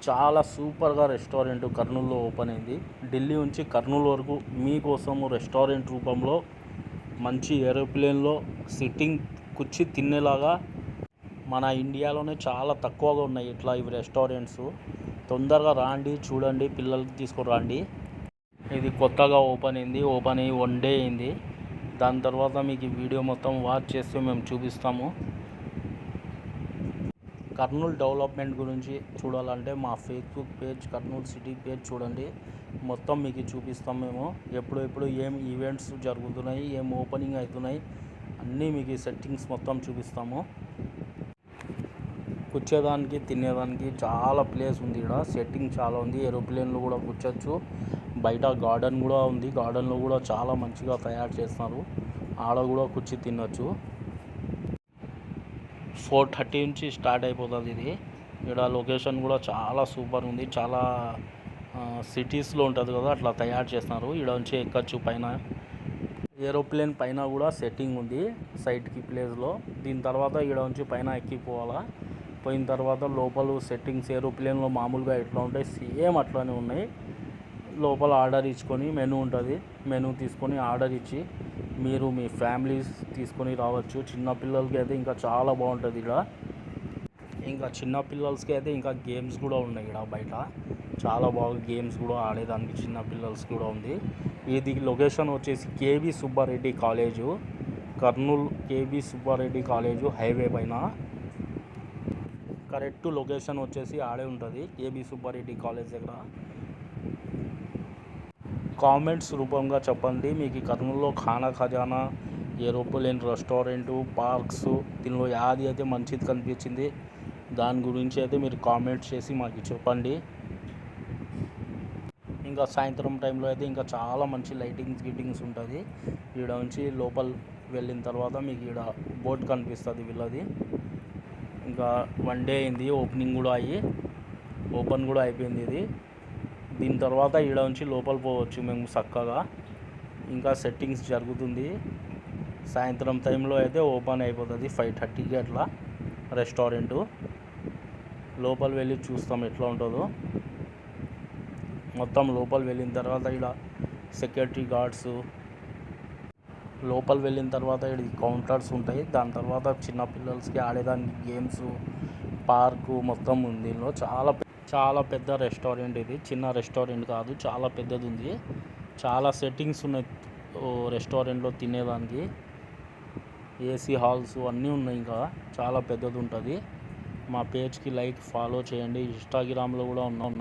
చాలా సూపర్గా రెస్టారెంట్ కర్నూలులో ఓపెన్ అయింది. ఢిల్లీ నుంచి కర్నూలు వరకు మీకోసము రెస్టారెంట్ రూపంలో మంచి ఏరోప్లేన్లో సిట్టింగ్ కుర్చీ తినేలాగా మన ఇండియాలోనే చాలా తక్కువగా ఉన్నాయి ఇట్లా ఇవి రెస్టారెంట్స్. తొందరగా రాండి, చూడండి, పిల్లలకి తీసుకొని రండి. ఇది కొత్తగా ఓపెన్ అయింది. ఓపెన్ అయ్యి 1 డే అయింది. దాని తర్వాత మీకు ఈ వీడియో మొత్తం వాచ్ చేస్తే మేము చూపిస్తాము. కర్నూలు డెవలప్మెంట్ గురించి చూడాలంటే మా Facebook page Kurnool city page చూడండి. మొత్తం మీకు చూపిస్తాం. మేము ఎప్పుడు ఏం ఈవెంట్స్ జరుగుతున్నాయి, ఏం ఓపెనింగ్ అవుతున్నాయి అన్నీ మీకు సెట్టింగ్స్ మొత్తం చూపిస్తాము. కూర్చోదానికి తినేదానికి చాలా ప్లేస్ ఉంది. ఇక్కడ సెట్టింగ్ చాలా ఉంది. ఏరోప్లేన్లో కూడా కూర్చోచ్చు. బయట గార్డెన్ కూడా ఉంది. గార్డెన్లో కూడా చాలా మంచిగా తయారు చేస్తున్నారు. ఆడ కూడా కూర్చి తినొచ్చు. 4:30 నుంచి స్టార్ట్ అయిపోతుంది ఇది. ఇక్కడ లొకేషన్ కూడా చాలా సూపర్ ఉంది. చాలా సిటీస్లో ఉంటుంది కదా, అట్లా తయారు చేస్తున్నారు. ఇక్కడ నుంచి ఎక్కచ్చు పైన. ఏరోప్లేన్ పైన కూడా సెట్టింగ్ ఉంది సైడ్కి ప్లేస్లో. దీని తర్వాత ఇక్కడ నుంచి పైన ఎక్కిపోవాలా. పోయిన తర్వాత లోపల సెట్టింగ్స్ ఏరోప్లేన్లో మామూలుగా ఎట్లా ఉంటాయి సేమ్ అట్లానే ఉన్నాయి. లోపల ఆర్డర్ ఇచ్చుకొని మెనూ ఉంటుంది. మెనూ తీసుకొని ఆర్డర్ ఇచ్చి మీరు మీ ఫ్యామిలీస్ తీసుకొని రావచ్చు. చిన్నపిల్లలకి అయితే ఇంకా చాలా బాగుంటుంది. ఇక్కడ ఇంకా చిన్నపిల్లలకి అయితే ఇంకా గేమ్స్ కూడా ఉన్నాయి. ఇక్కడ బయట చాలా బాగా గేమ్స్ కూడా ఆడేదానికి చిన్నపిల్లలకి కూడా ఉంది. ఇది లొకేషన్ వచ్చేసి K B Subbareddy college, Kurnool K B Subbareddy college highway పైన. కరెక్ట్ లొకేషన్ వచ్చేసి ఆడే ఉంటుంది కేబీ సుబ్బారెడ్డి కాలేజ్ దగ్గర. కామెంట్స్ రూపంగా చెప్పండి మీకు కర్నూలులో ఖానా ఖజానా, ఏరోప్లేన్ రెస్టారెంటు, పార్క్స్ దీనిలో యాది అయితే మంచిది కనిపించింది దాని గురించి అయితే మీరు కామెంట్స్ చేసి మాకు చెప్పండి. ఇంకా సాయంత్రం టైంలో అయితే ఇంకా చాలా మంచి గిట్టింగ్స్ ఉంటుంది. ఈడ నుంచి లోపల వెళ్ళిన తర్వాత మీకు ఈడ బోట్ కనిపిస్తుంది వీళ్ళది. ఇంకా 1 డే అయింది ఓపెనింగ్ కూడా అయ్యి, ఓపెన్ కూడా అయిపోయింది ఇది. దీని తర్వాత ఈడ నుంచి లోపల పోవచ్చు మేము చక్కగా. ఇంకా సెట్టింగ్స్ జరుగుతుంది. సాయంత్రం టైంలో అయితే ఓపెన్ అయిపోతుంది 5:30కి అట్లా రెస్టారెంటు. లోపల వెళ్ళి చూస్తాం ఎట్లా ఉంటుందో. మొత్తం లోపల వెళ్ళిన తర్వాత ఇక్కడ సెక్యూరిటీ గార్డ్స్, లోపల వెళ్ళిన తర్వాత ఇక్కడ కౌంటర్స్ ఉంటాయి. దాని తర్వాత చిన్నపిల్లలకి ఆడేదానికి గేమ్స్, పార్కు మొత్తం ఉంది. దీనిలో చాలా పెద్ద రెస్టారెంట్ ఇది. చిన్న రెస్టారెంట్ కాదు, చాలా పెద్దది ఉంది. చాలా సెట్టింగ్స్ ఉన్నాయి రెస్టారెంట్లో తినేదానికి. ఏసీ హాల్స్ అన్నీ ఉన్నాయి. ఇంకా చాలా పెద్దది ఉంటుంది. మా పేజ్కి లైక్ ఫాలో చేయండి. ఇన్స్టాగ్రామ్లో కూడా ఉన్నాం.